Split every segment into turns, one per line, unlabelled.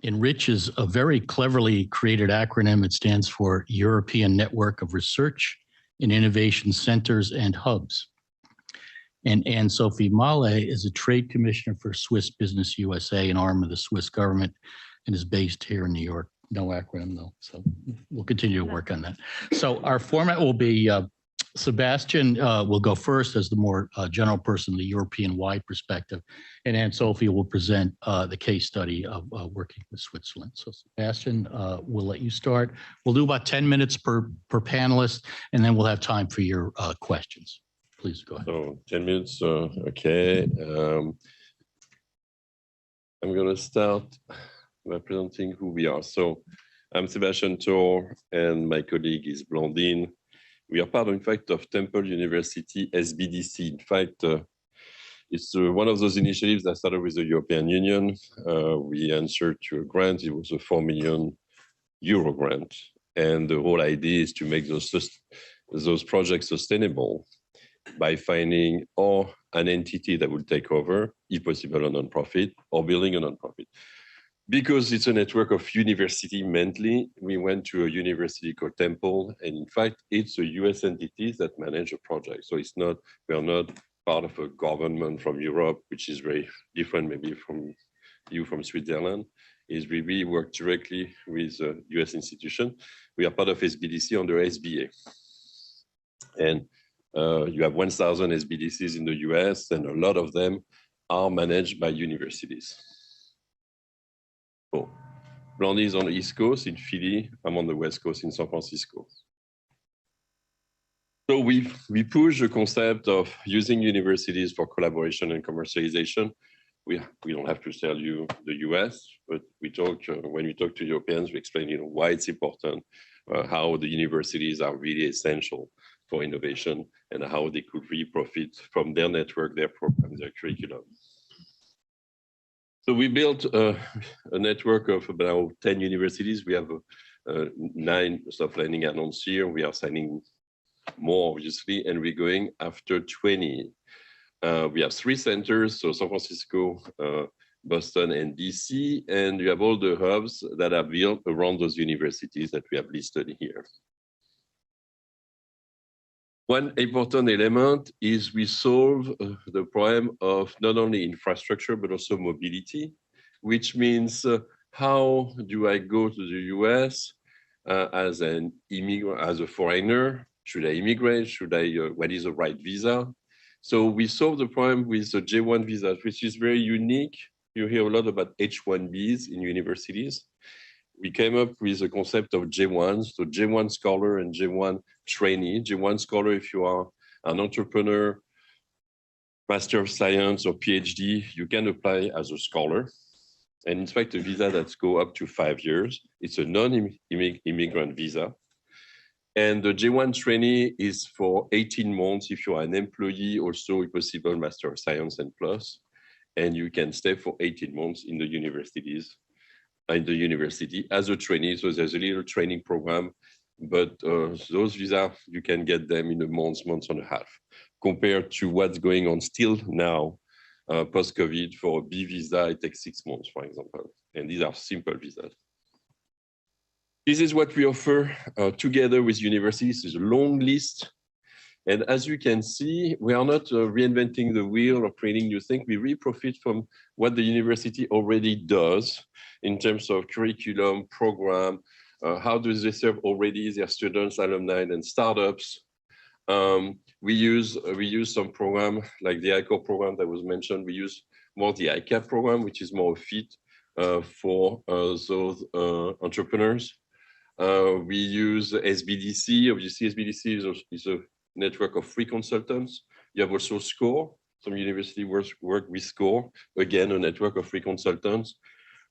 Enrich is a very cleverly created acronym. It stands for European Network of Research and Innovation Centers and Hubs. And Anne-Sophie Malle is a trade commissioner for Swiss Business USA, an arm of the Swiss government, and is based here in New York. No acronym though, so we'll continue to work on that. So our format will be Sebastian will go first as the more general person, the European-wide perspective, and Anne-Sophie will present the case study of working with Switzerland. So Sebastian, we'll let you start. We'll do about 10 minutes per panelist, and then we'll have time for your questions. Please go ahead.
So 10 minutes, okay. I'm going to start by presenting who we are. So I'm Sebastian Thor, and my colleague is Blandine. We are part, in fact, of Temple University SBDC. In fact, it's one of those initiatives that started with the European Union. We answered to a grant. It was a €4 million grant. And the whole idea is to make those projects sustainable by finding or an entity that will take over, if possible, a nonprofit, or building a nonprofit. Because it's a network of university mainly, we went to a university called Temple, and in fact, it's a US entity that manage a project. So it's not, we are not part of a government from Europe, which is very different maybe from you from Switzerland, is we really work directly with a US institution. We are part of SBDC under SBA. And you have 1,000 SBDCs in the US, and a lot of them are managed by universities. So, Blandine is on the East Coast in Philly. I'm on the West Coast in San Francisco. So we push the concept of using universities for collaboration and commercialization. We don't have to tell you the US, but we talk when we talk to Europeans, we explain why it's important, how the universities are really essential for innovation, and how they could really profit from their network, their programs, their curriculum. So we built a network of about 10 universities. We have 9 soft landing announced here. We are signing more, obviously, and we're going after 20. We have 3 centers, so San Francisco, Boston, and DC, and you have all the hubs that are built around those universities that we have listed here. One important element is we solve the problem of not only infrastructure, but also mobility, which means how do I go to the US as an immigrant, as a foreigner? Should I immigrate? Should I, what is the right visa? So we solve the problem with the J1 visa, which is very unique. You hear a lot about H1Bs in universities. We came up with the concept of J1, so J1 scholar and J1 trainee. J1 scholar, if you are an entrepreneur, Master of Science or PhD, you can apply as a scholar. And in fact, a visa that goes up to 5 years. It's a non-immigrant visa. And the J1 trainee is for 18 months if you are an employee, also if possible, Master of Science and plus. And you can stay for 18 months in the universities. In the university as a trainee, so there's a little training program, but those visas, you can get them in a month and a half, compared to what's going on still now, post-COVID. For a B visa, it takes 6 months, for example, and these are simple visas. This is what we offer together with universities. It's a long list, and as you can see, we are not reinventing the wheel or creating new things. We really profit from what the university already does in terms of curriculum, program, how do they serve already their students, alumni, and startups. We use some program like the ICOR program that was mentioned. We use more the ICAP program, which is more fit for those entrepreneurs. We use SBDC. Obviously, SBDC is a network of free consultants. You have also SCORE. Some university work with SCORE. Again, a network of free consultants.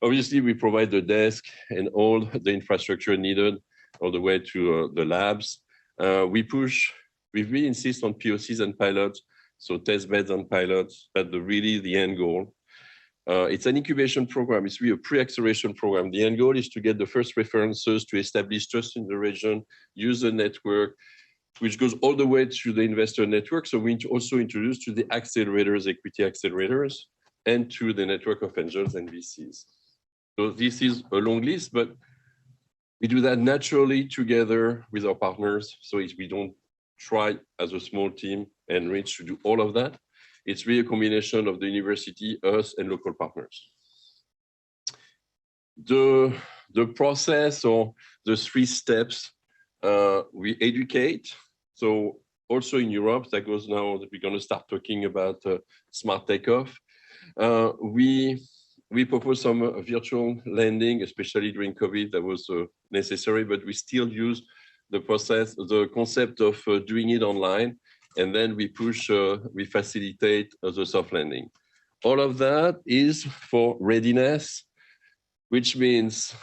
Obviously, we provide the desk and all the infrastructure needed all the way to the labs. We really insist on POCs and pilots, so test beds and pilots, but really the end goal. It's an incubation program. It's really a pre-acceleration program. The end goal is to get the first references, to establish trust in the region, use the network, which goes all the way to the investor network. So we also introduce to the accelerators, equity accelerators, and to the network of angels and VCs. So this is a long list, but we do that naturally together with our partners. So we don't try as a small team and reach to do all of that. It's really a combination of the university, us, and local partners. The process or the 3 steps, we educate. So also in Europe, that goes now that we're going to start talking about smart takeoff. We propose some virtual lending, especially during COVID, that was necessary, but we still use the concept of doing it online, and then we facilitate the soft lending. All of that is for readiness, which means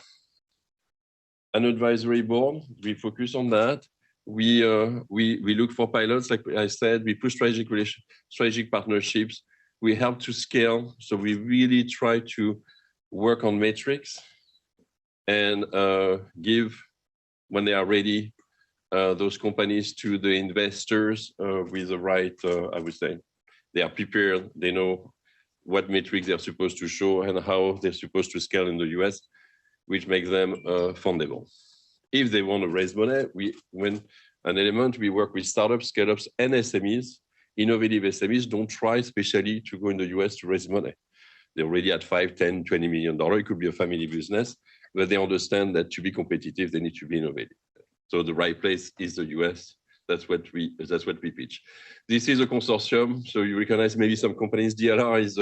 an advisory board. We focus on that. We look for pilots, like I said. We push strategic partnerships. We help to scale. So we really try to work on metrics and give, when they are ready, those companies to the investors with the right, I would say, they are prepared. They know what metrics they're supposed to show and how they're supposed to scale in the US, which makes them fundable. If they want to raise money, when an element, we work with startups, scale-ups, and SMEs. Innovative SMEs don't try especially to go in the US to raise money. They're already at $5, $10, $20 million. It could be a family business, but they understand that to be competitive, they need to be innovative. So the right place is the US. That's what we pitch. This is a consortium. So you recognize maybe some companies. DLR is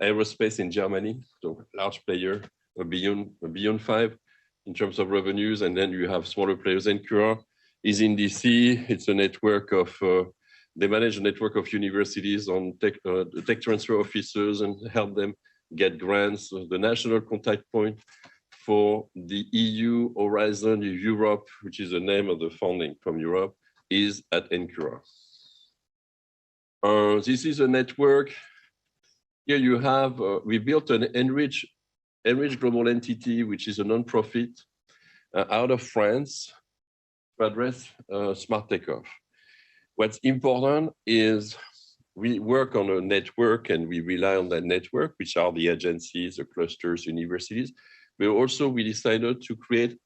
aerospace in Germany, so large player, a billion 5 in terms of revenues. And then you have smaller players. NQR is in DC. It's a network of, they manage a network of universities on tech transfer officers and help them get grants. So the national contact point for the EU Horizon Europe, which is the name of the funding from Europe, is at NQR. This is a network. Here you have, we built an enriched global entity, which is a nonprofit out of France to address smart takeoff. What's important is we work on a network and we rely on that network, which are the agencies, the clusters, universities. But also we decided to create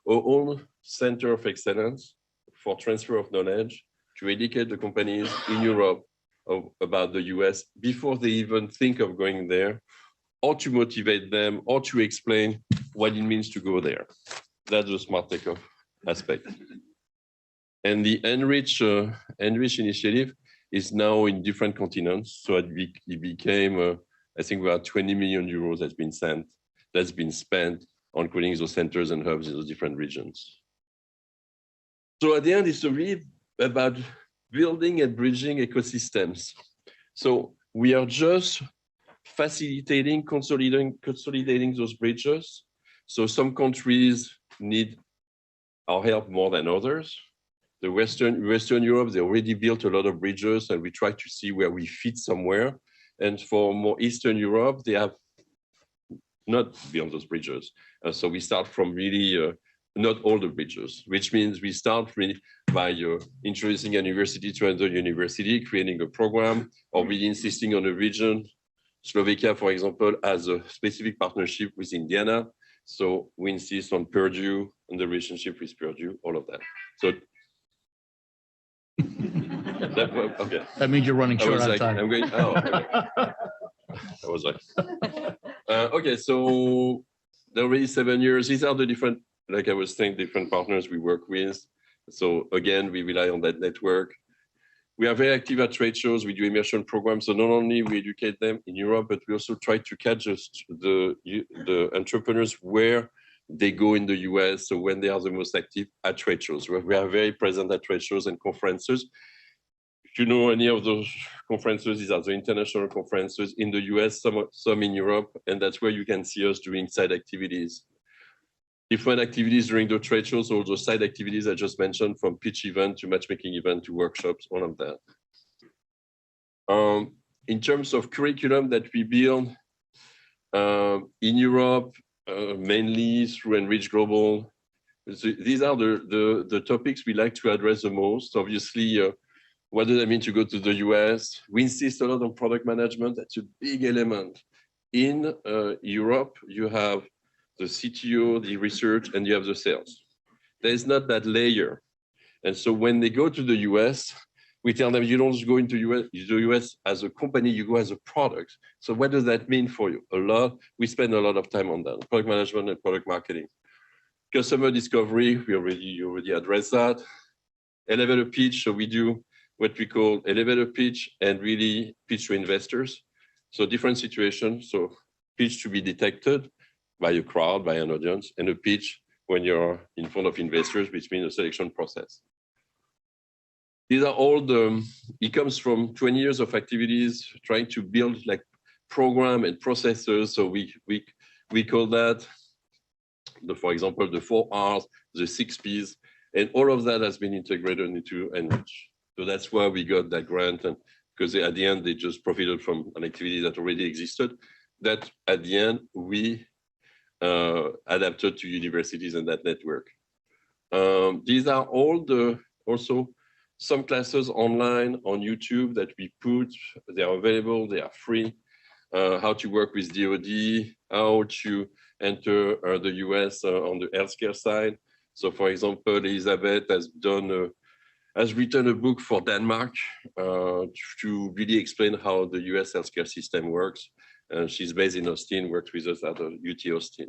our own center of excellence for transfer of knowledge to educate the companies in Europe about the US before they even think of going there, or to motivate them, or to explain what it means to go there. That's the smart takeoff aspect. And the Enrich initiative is now in different continents. So it became, I think we have 20 million euros that's been spent on creating those centers and hubs in those different regions. So at the end, it's really about building and bridging ecosystems. So we are just facilitating, consolidating those bridges. So some countries need our help more than others. The Western Europe, they already built a lot of bridges, and we try to see where we fit somewhere. And for more Eastern Europe, they have not built those bridges. So we start from really not all the bridges, which means we start really by introducing a university to another university, creating a program, or really insisting on a region. Slovakia, for example, has a specific partnership with Indiana. So we insist on Purdue and the relationship with Purdue, all of that. So okay.
That means you're running short on time.
I'm going, oh, okay. I was like, okay, so there are already 7 years. These are the different, like I was saying, different partners we work with. So again, we rely on that network. We are very active at trade shows. We do immersion programs. So not only we educate them in Europe, but we also try to catch the entrepreneurs where they go in the US. So when they are the most active at trade shows, we are very present at trade shows and conferences. If you know any of those conferences, these are the international conferences in the US, some in Europe, and that's where you can see us doing side activities. Different activities during the trade shows, all those side activities I just mentioned, from pitch event to matchmaking event to workshops, all of that. In terms of curriculum that we build in Europe, mainly through Enrich Global, these are the topics we like to address the most. Obviously, what does that mean to go to the US? We insist a lot on product management. That's a big element. In Europe, you have the CTO, the research, and you have the sales. There is not that layer. And so when they go to the US, we tell them, you don't just go into the US as a company, you go as a product. So what does that mean for you? We spend a lot of time on that, product management and product marketing. Customer discovery, you already addressed that. Elevator pitch, so we do what we call elevator pitch and really pitch to investors. So different situations, so pitch to be detected by a crowd, by an audience, and a pitch when you're in front of investors, which means a selection process. These are all it comes from 20 years of activities trying to build like program and processes. So we call that, for example, the 4 R's, the 6 P's, and all of that has been integrated into Enrich. So that's why we got that grant, and because at the end, they just profited from an activity that already existed, that at the end, we adapted to universities and that network. These are all also some classes online on YouTube that we put. They are available, they are free. How to work with DoD, how to enter the US on the healthcare side. So for example, Elizabeth has written a book for Denmark to really explain how the US healthcare system works. She's based in Austin, works with us at UT Austin.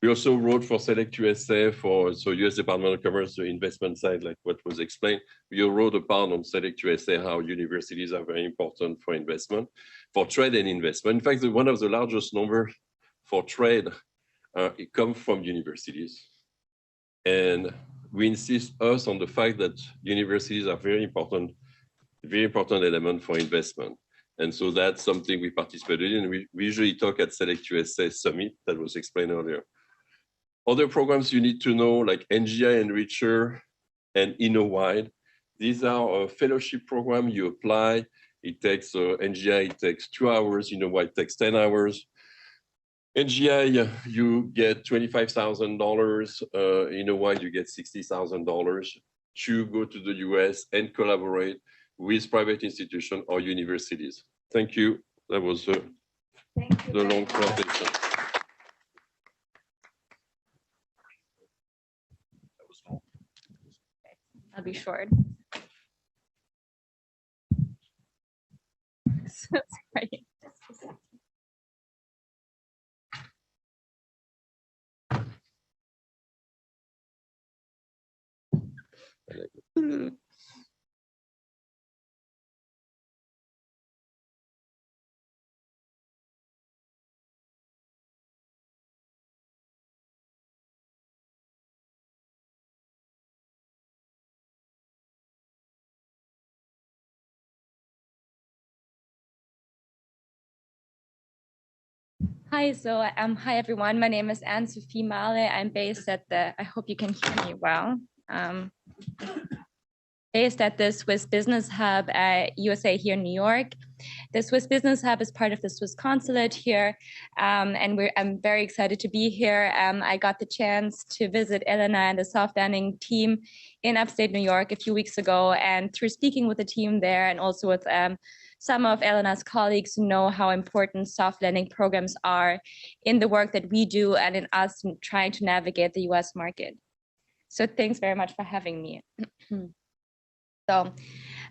We also wrote for Select USA so US Department of Commerce, the investment side, like what was explained. We wrote a part on Select USA, how universities are very important for investment, for trade and investment. In fact, one of the largest numbers for trade, it comes from universities. And we insist on the fact that universities are very important element for investment. And so that's something we participated in. We usually talk at Select USA Summit that was explained earlier. Other programs you need to know, like NGI Enricher and InnoWide. These are a fellowship program you apply. It takes, NGI, it takes 2 hours, InnoWide takes 10 hours. NGI, you get $25,000. InnoWide, you get $60,000 to go to the US and collaborate with private institutions or universities. Thank you. That was the long presentation.
I'll be short. Sorry. Hi, hi everyone. My name is Anne-Sophie Male. I'm based at I hope you can hear me well. Based at the Swiss Business Hub at USA here in New York. The Swiss Business Hub is part of the Swiss Consulate here, and I'm very excited to be here. I got the chance to visit Elena and the soft landing team in upstate New York a few weeks ago, and through speaking with the team there and also with some of Elena's colleagues who know how important soft landing programs are in the work that we do and in us trying to navigate the US market. So thanks very much for having me. So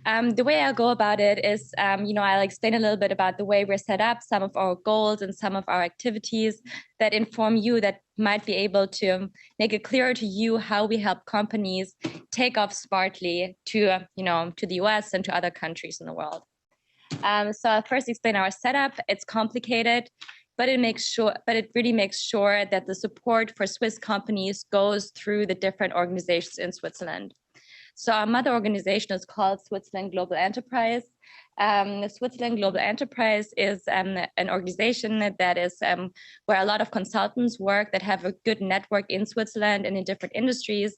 the way I'll go about it is, I'll explain a little bit about the way we're set up, some of our goals and some of our activities that inform you, that might be able to make it clearer to you how we help companies take off smartly to, to the US and to other countries in the world. So I'll first explain our setup. It's complicated, but it really makes sure that the support for Swiss companies goes through the different organizations in Switzerland. So our mother organization is called Switzerland Global Enterprise. The Switzerland Global Enterprise is an organization that is where a lot of consultants work that have a good network in Switzerland and in different industries.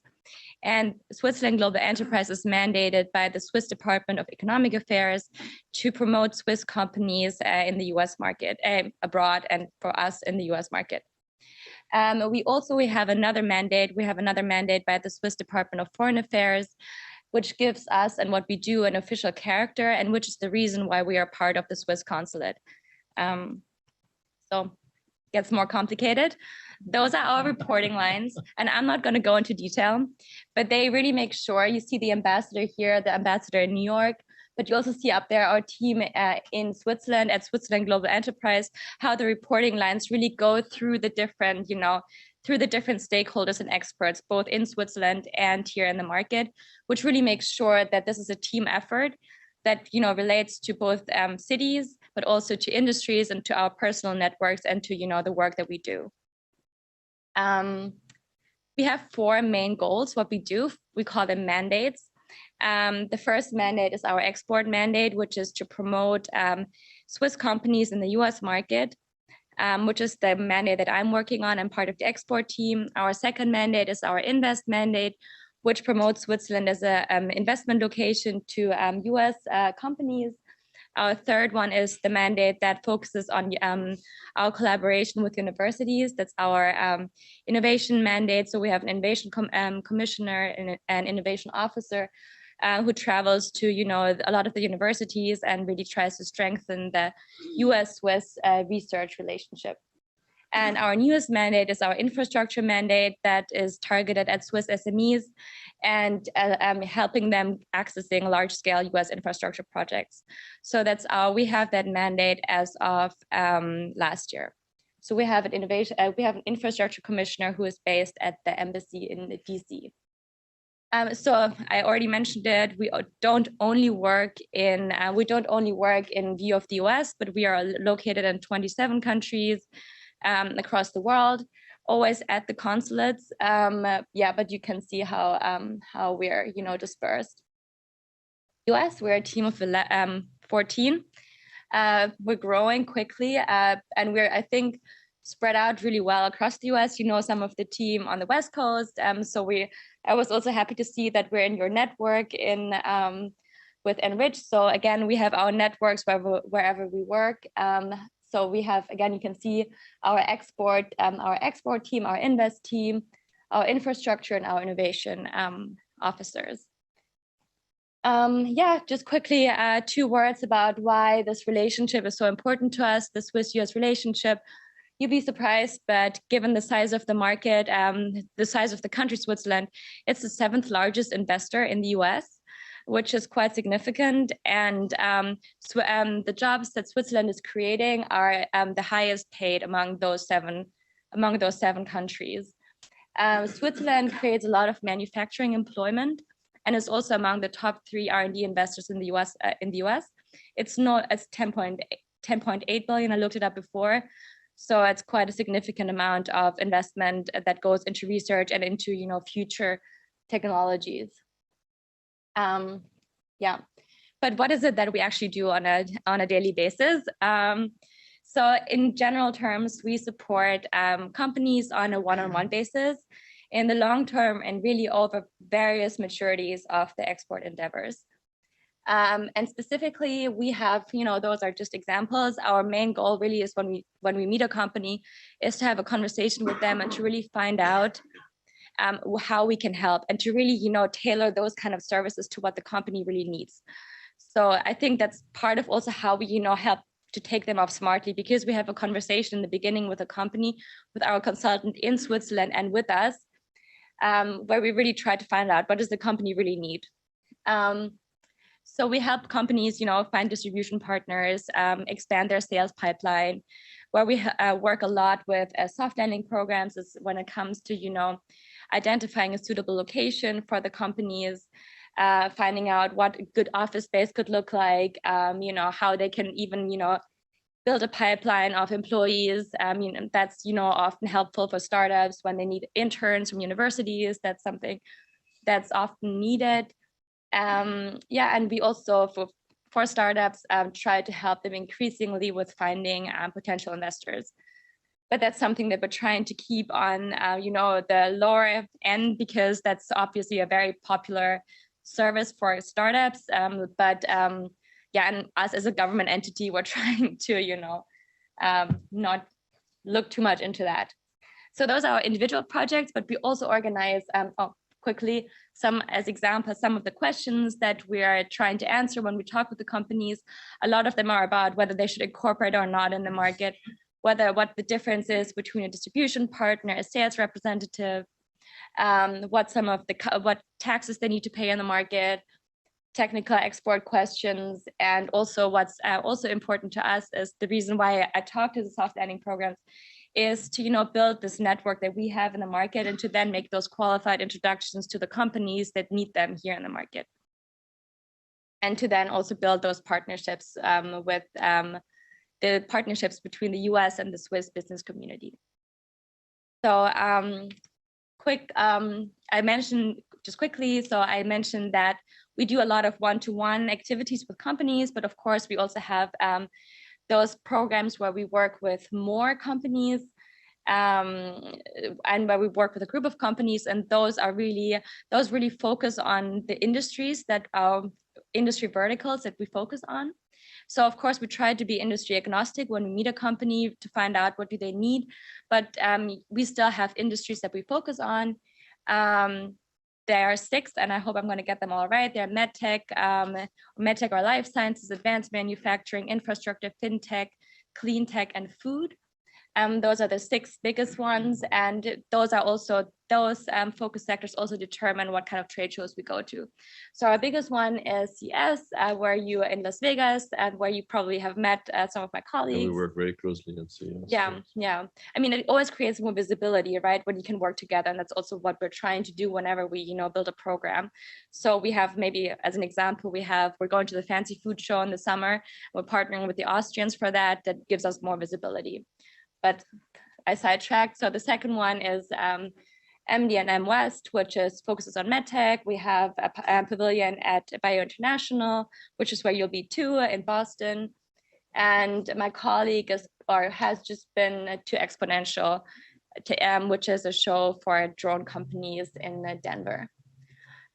And Switzerland Global Enterprise is mandated by the Swiss Department of Economic Affairs to promote Swiss companies in the US market, abroad, and for us in the US market. We have another mandate. We have another mandate by the Swiss Department of Foreign Affairs, which gives us and what we do an official character, and which is the reason why we are part of the Swiss consulate. So gets more complicated. Those are our reporting lines, and I'm not going to go into detail, but they really make sure you see the ambassador here, the ambassador in New York, but you also see up there our team in Switzerland at Switzerland Global Enterprise, how the reporting lines really go through the different, through the different stakeholders and experts, both in Switzerland and here in the market, which really makes sure that this is a team effort that relates to both cities, but also to industries and to our personal networks and to the work that we do. We have 4 main goals. What we do, we call them mandates. The first mandate is our export mandate, which is to promote Swiss companies in the US market, which is the mandate that I'm working on. I'm part of the export team. Our second mandate is our invest mandate, which promotes Switzerland as an investment location to US companies. Our third one is the mandate that focuses on our collaboration with universities. That's our innovation mandate. So we have an innovation commissioner and an innovation officer who travels to a lot of the universities and really tries to strengthen the US-Swiss research relationship. And our newest mandate is our infrastructure mandate that is targeted at Swiss SMEs and helping them accessing large-scale US infrastructure projects. So that's we have that mandate as of last year. So we have an infrastructure commissioner who is based at the embassy in DC. So I already mentioned it. We don't only work in view of the US, but we are located in 27 countries across the world, always at the consulates. But you can see how we're dispersed. US, we're a team of 14. We're growing quickly, and we're, I think, spread out really well across the US. Some of the team on the West Coast. I was also happy to see that we're in your network with Enrich. So again, we have our networks wherever we work. So we have, again, you can see our export team, our invest team, our infrastructure, and our innovation officers. Just quickly, 2 words about why this relationship is so important to us, the Swiss-US relationship. You'd be surprised, but given the size of the market, the size of the country, Switzerland, it's the 7th largest investor in the US, which is quite significant. And the jobs that Switzerland is creating are the highest paid among those seven countries. Switzerland creates a lot of manufacturing employment and is also among the top 3 R&D investors in the US. It's 10.8 billion. I looked it up before. So it's quite a significant amount of investment that goes into research and into future technologies. But what is it that we actually do on a daily basis? So in general terms, we support companies on a one-on-one basis in the long term and really over various maturities of the export endeavors. And specifically, we have, those are just examples. Our main goal really is when we meet a company is to have a conversation with them and to really find out how we can help and to really, tailor those kind of services to what the company really needs. So I think that's part of also how we, help to take them off smartly, because we have a conversation in the beginning with a company, with our consultant in Switzerland and with us, where we really try to find out what does the company really need. So we help companies, find distribution partners, expand their sales pipeline, where we work a lot with soft landing programs when it comes to, identifying a suitable location for the companies, finding out what a good office space could look like, how they can even, build a pipeline of employees. That's, often helpful for startups when they need interns from universities. That's something that's often needed. And we also, for startups, try to help them increasingly with finding potential investors. But that's something that we're trying to keep on, the lower end, because that's obviously a very popular service for startups. And us as a government entity, we're trying to, not look too much into that. So those are our individual projects, but we also organize, quickly, as examples, some of the questions that we are trying to answer when we talk with the companies. A lot of them are about whether they should incorporate or not in the market, what the difference is between a distribution partner, a sales representative, what taxes they need to pay in the market, technical export questions, and also what's also important to us is the reason why I talk to the soft landing programs is to build this network that we have in the market and to then make those qualified introductions to the companies that need them here in the market, and to then also build those partnerships with the partnerships between the US and the Swiss business community. So I mentioned just quickly, so I mentioned that we do a lot of one-to-one activities with companies, but of course we also have those programs where we work with more companies and where we work with a group of companies, and those really focus on the industries that are industry verticals that we focus on. So of course we try to be industry agnostic when we meet a company to find out what do they need, but we still have industries that we focus on. There are 6, and I hope I'm going to get them all right. They're medtech, medtech or life sciences, advanced manufacturing, infrastructure, fintech, clean tech, and food. Those are the 6 biggest ones, and those are also those focus sectors also determine what kind of trade shows we go to. So our biggest one is CES, where you in Las Vegas, and where you probably have met some of my colleagues.
And we work very closely at CES.
Yeah. I mean, it always creates more visibility, right? When you can work together, and that's also what we're trying to do whenever we, build a program. So we have, maybe as an example, we're going to the Fancy Food Show in the summer. We're partnering with the Austrians for that. That gives us more visibility. But I sidetracked. So the second one is MD&M West, which focuses on medtech. We have a pavilion at Bio International, which is where you'll be too, in Boston. And my colleague has just been to Exponential, which is a show for drone companies in Denver.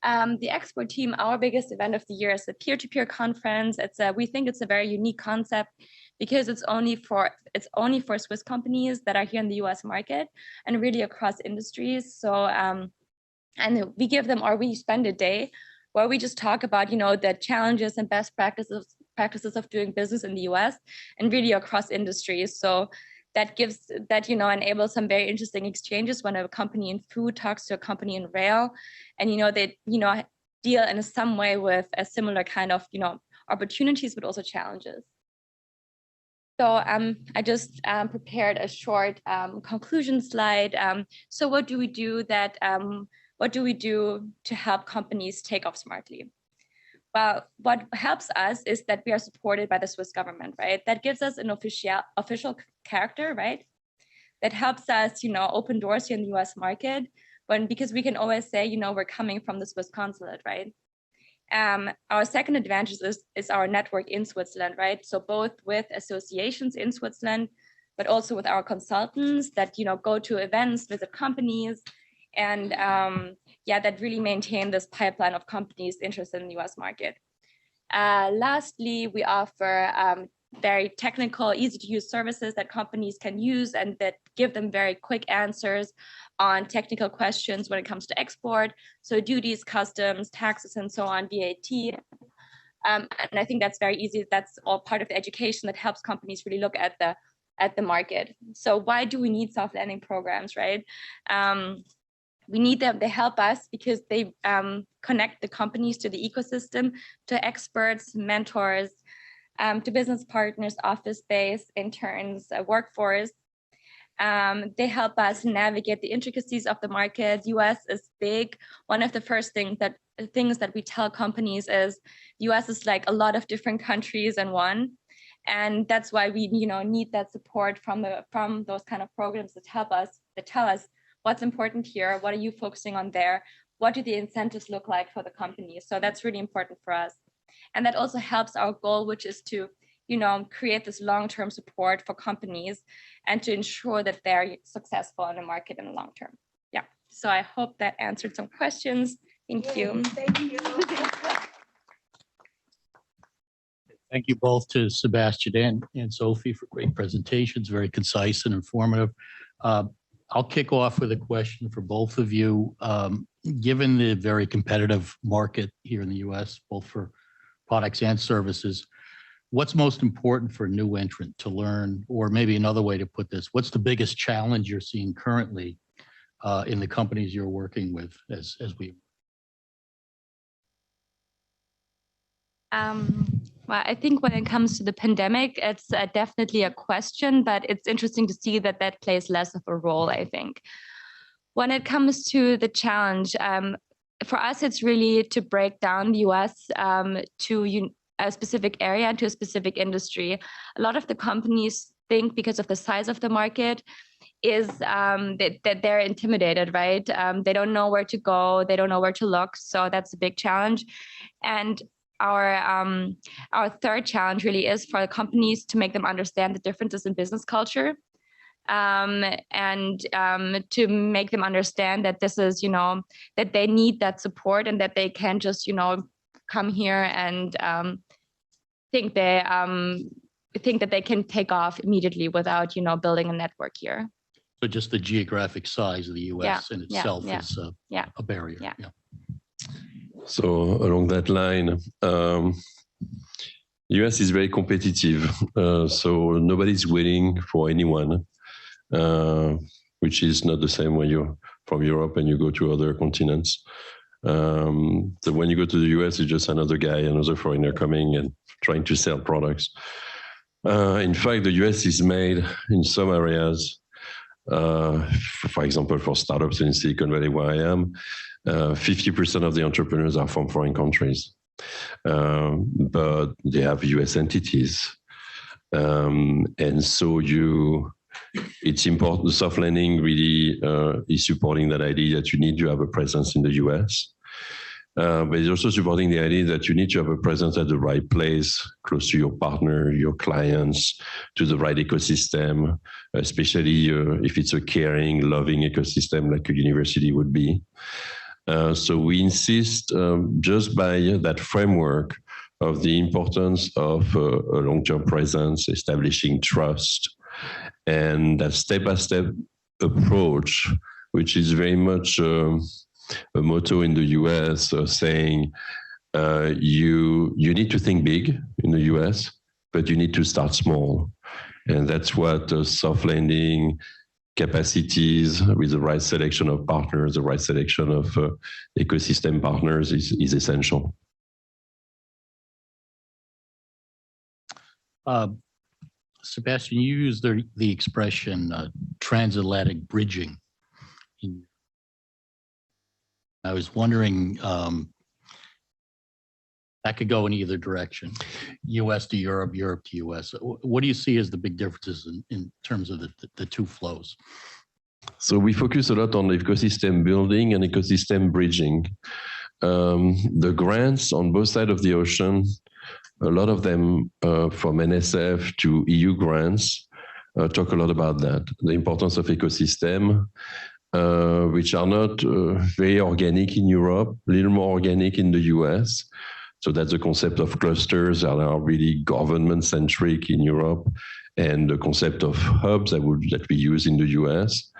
The export team, our biggest event of the year is the peer-to-peer conference. We think it's a very unique concept because it's only for Swiss companies that are here in the US market and really across industries. So and we spend a day where we just talk about the challenges and best practices of doing business in the US and really across industries. So that enables some very interesting exchanges when a company in food talks to a company in rail, and they deal in some way with a similar kind of opportunities but also challenges. So I just prepared a short conclusion slide. So what do we do to help companies take off smartly? Well, what helps us is that we are supported by the Swiss government, right? That gives us an official character, right? That helps us, open doors here in the US market because we can always say, we're coming from the Swiss consulate, right? Our second advantage is our network in Switzerland, right? So both with associations in Switzerland, but also with our consultants that go to events, visit companies, and that really maintain this pipeline of companies interested in the US market. Lastly, we offer very technical, easy to use services that companies can use and that give them very quick answers on technical questions when it comes to export. So duties, customs, taxes, and so on, VAT. And I think that's very easy. That's all part of the education that helps companies really look at the market. So why do we need soft landing programs, right? We need them. They help us because they connect the companies to the ecosystem, to experts, mentors, to business partners, office space, interns, workforce. They help us navigate the intricacies of the market. US is big. One of the first things that we tell companies is US is like a lot of different countries in one. And that's why we need that support from those kind of programs that help us, that tell us what's important here, what are you focusing on there, what do the incentives look like for the company. So that's really important for us. And that also helps our goal, which is to create this long-term support for companies and to ensure that they're successful in the market in the long term. Yeah, so I hope that answered some questions. Thank you.
Thank you.
Thank you both to Sebastian and Sophie for great presentations, very concise and informative. I'll kick off with a question for both of you. Given the very competitive market here in the US, both for products and services, what's most important for a new entrant to learn, or maybe another way to put this, what's the biggest challenge you're seeing currently in the companies you're working with as we?
Well, I think when it comes to the pandemic, it's definitely a question, but it's interesting to see that that plays less of a role, I think. When it comes to the challenge, for us, it's really to break down the US to a specific area, to a specific industry. A lot of the companies think because of the size of the market is that they're intimidated, right? They don't know where to go, they don't know where to look. So that's a big challenge. And our third challenge really is for the companies to make them understand the differences in business culture, and to make them understand that this is, that they need that support and that they can't just, come here and think that they can take off immediately without, building a network here.
So just the geographic size of the US in itself is a barrier.
Yeah.
So along that line, US is very competitive. So nobody's waiting for anyone, which is not the same when you're from Europe and you go to other continents. So when you go to the US, it's just another guy, another foreigner coming and trying to sell products. In fact, the US is made in some areas, for example, for startups in Silicon Valley, where I am, 50% of the entrepreneurs are from foreign countries, but they have US entities. And so it's important, soft landing really is supporting that idea that you need to have a presence in the US. But it's also supporting the idea that you need to have a presence at the right place, close to your partner, your clients, to the right ecosystem, especially if it's a caring, loving ecosystem like a university would be. So we insist just by that framework of the importance of a long-term presence, establishing trust, and that step-by-step approach, which is very much a motto in the US, saying you need to think big in the US, but you need to start small. And that's what soft landing capacities with the right selection of partners, the right selection of ecosystem partners is essential.
Sebastian, you used the expression transatlantic bridging. I was wondering, that could go in either direction, US to Europe, Europe to US. What do you see as the big differences in terms of the two flows?
So we focus a lot on ecosystem building and ecosystem bridging. The grants on both sides of the ocean, a lot of them from NSF to EU grants, talk a lot about that, the importance of ecosystem, which are not very organic in Europe, a little more organic in the US. So that's the concept of clusters that are really government-centric in Europe, and the concept of hubs that we use in the US.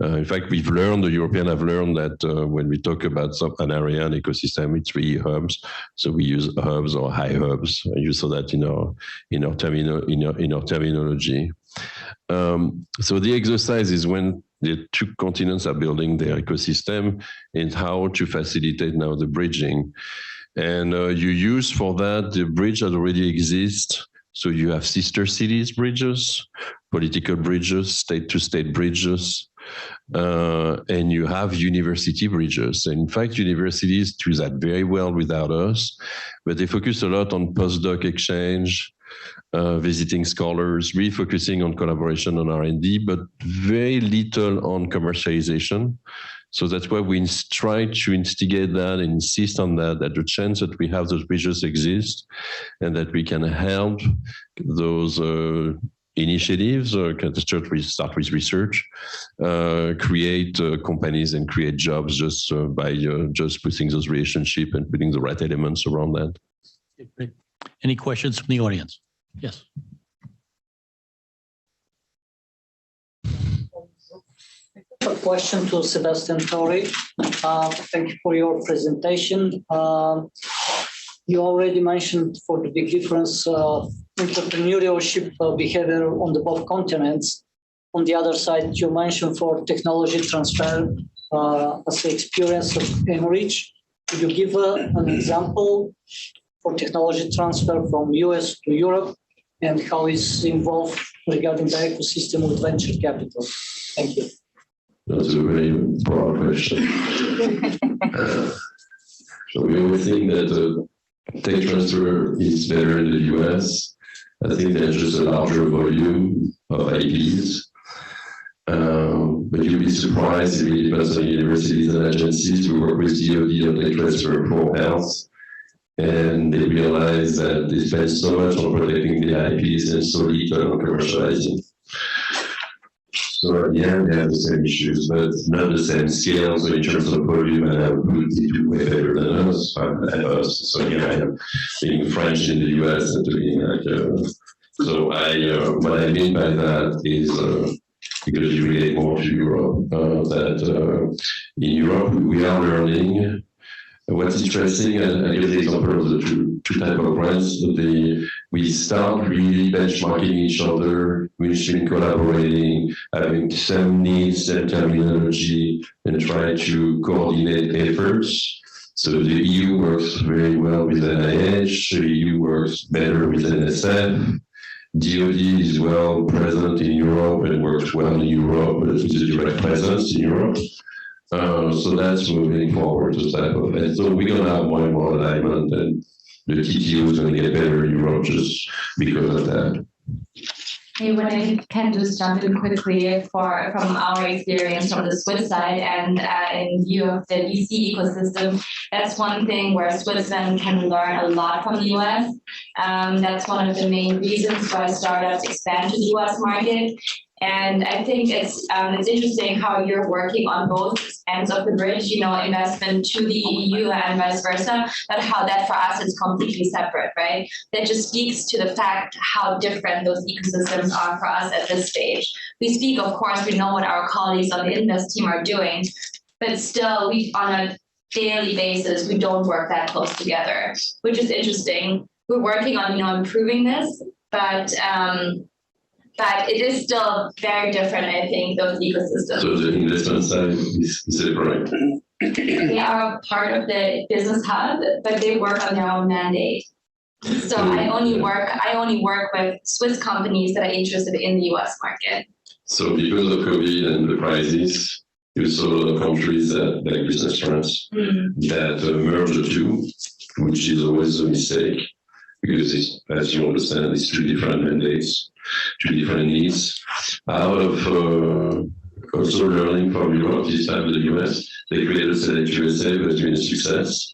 In fact, the Europeans have learned that when we talk about an area, an ecosystem, it's really hubs. So we use hubs or high hubs. You saw that in our terminology. So the exercise is when the two continents are building their ecosystem and how to facilitate now the bridging. And you use for that the bridge that already exists. So you have sister cities bridges, political bridges, state-to-state bridges, and you have university bridges. And in fact, universities do that very well without us, but they focus a lot on postdoc exchange, visiting scholars, really focusing on collaboration on R&D, but very little on commercialization. So that's why we try to instigate that and insist on that the chance that we have those bridges exist and that we can help those initiatives, we start with research, create companies and create jobs just by just putting those relationships and putting the right elements around that.
Great. Any questions from the audience? Yes.
A question to Sebastian Tori. Thank you for your presentation. You already mentioned for the big difference entrepreneurship behavior on the both continents. On the other side, you mentioned for technology transfer as the experience of Enrich. Could you give an example for technology transfer from US to Europe and how it's involved regarding the ecosystem with venture capital? Thank you.
That's a very broad question. So we always think that tech transfer is better in the US. I think there's just a larger volume of IPs. But you'll be surprised, it really depends on universities and agencies. We work with DoD on tech transfer for health, and they realize that they spend so much on protecting the IPs and so little on commercializing. So yeah, they have the same issues, but not the same scale. So in terms of volume and output, they do way better than us. So here I am being French in the US and doing like. So what I mean by that is because you relate more to Europe, that in Europe we are learning. What's interesting, I'll give the example of the two types of grants. We start really benchmarking each other, we've been collaborating, having same needs, same terminology, and try to coordinate efforts. So the EU works very well with NIH, the EU works better with NSF. DoD is well present in Europe and works well in Europe, but it's a direct presence in Europe. So that's moving forward to type of it. So we're going to have more and more alignment, and the TTO is going to get better in Europe just because of that.
Hey, when I can just jump in quickly from our experience from the Swiss side and in view of the VC ecosystem, that's one thing where Switzerland can learn a lot from the US. That's one of the main reasons why startups expand to the US market. And I think it's interesting how you're working on both ends of the bridge, investment to the EU and vice versa, but how that for us is completely separate, right? That just speaks to the fact how different those ecosystems are for us at this stage. We speak, of course, we know what our colleagues on the Invest team are doing, but still we on a daily basis, we don't work that close together, which is interesting. We're working on, improving this, but it is still very different, I think, those ecosystems.
So the investment side is separate.
They are part of the business hub, but they work on their own mandate. So I only work with Swiss companies that are interested in the US market.
So because of COVID and the crisis, you saw a lot of countries that like business trends that merge the two, which is always a mistake. Because it's, as you understand, it's two different mandates, two different needs. Out of also learning from Europe, this time in the US, they created Select USA, which has been a success.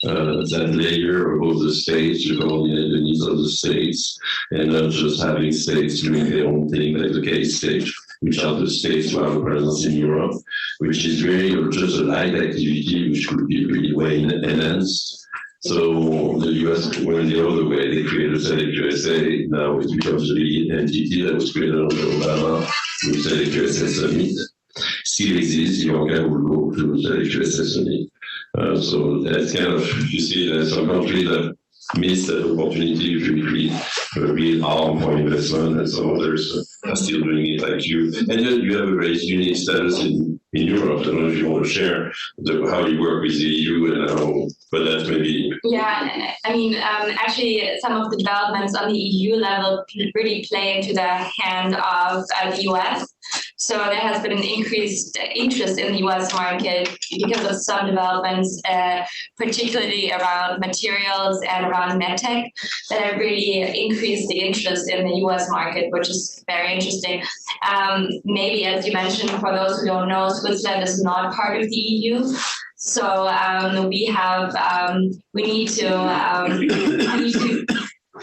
That layer above the states to coordinate the needs of the states and not just having states doing their own thing like the case state, which are the states who have a presence in Europe, which is very just a light activity, which could be really way enhanced. So the US went the other way. They created Select USA. Now it becomes a lead entity that was created under Obama with Select USA Summit. Still exists. Ivanka will go to Select USA Summit. So that's kind of, you see, there's some countries that missed that opportunity to create a real arm for investment, and some others are still doing it like you. And then you have a very unique status in Europe. I don't know if you want to share how you work with the EU and how, but that's maybe.
Yeah, I mean, actually, some of the developments on the EU level really play into the hand of the US. So there has been an increased interest in the US market because of some developments, particularly around materials and around medtech, that have really increased the interest in the US market, which is very interesting. Maybe, as you mentioned, for those who don't know, Switzerland is not part of the EU. So we need to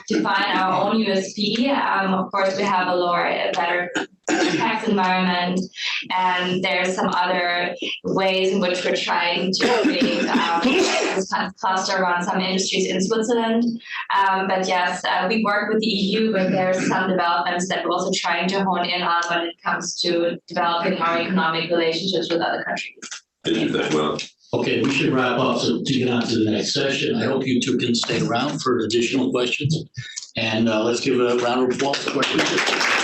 define our own USP. Of course, we have a better tax environment, and there's some other ways in which we're trying to create this kind of cluster around some industries in Switzerland. But yes, we work with the EU, but there's some developments that we're also trying to hone in on when it comes to developing our economic relationships with other countries.
Thank you very well.
Okay, we should wrap up to get on to the next session. I hope you two can stay around for additional questions. And let's give a round of applause for questions.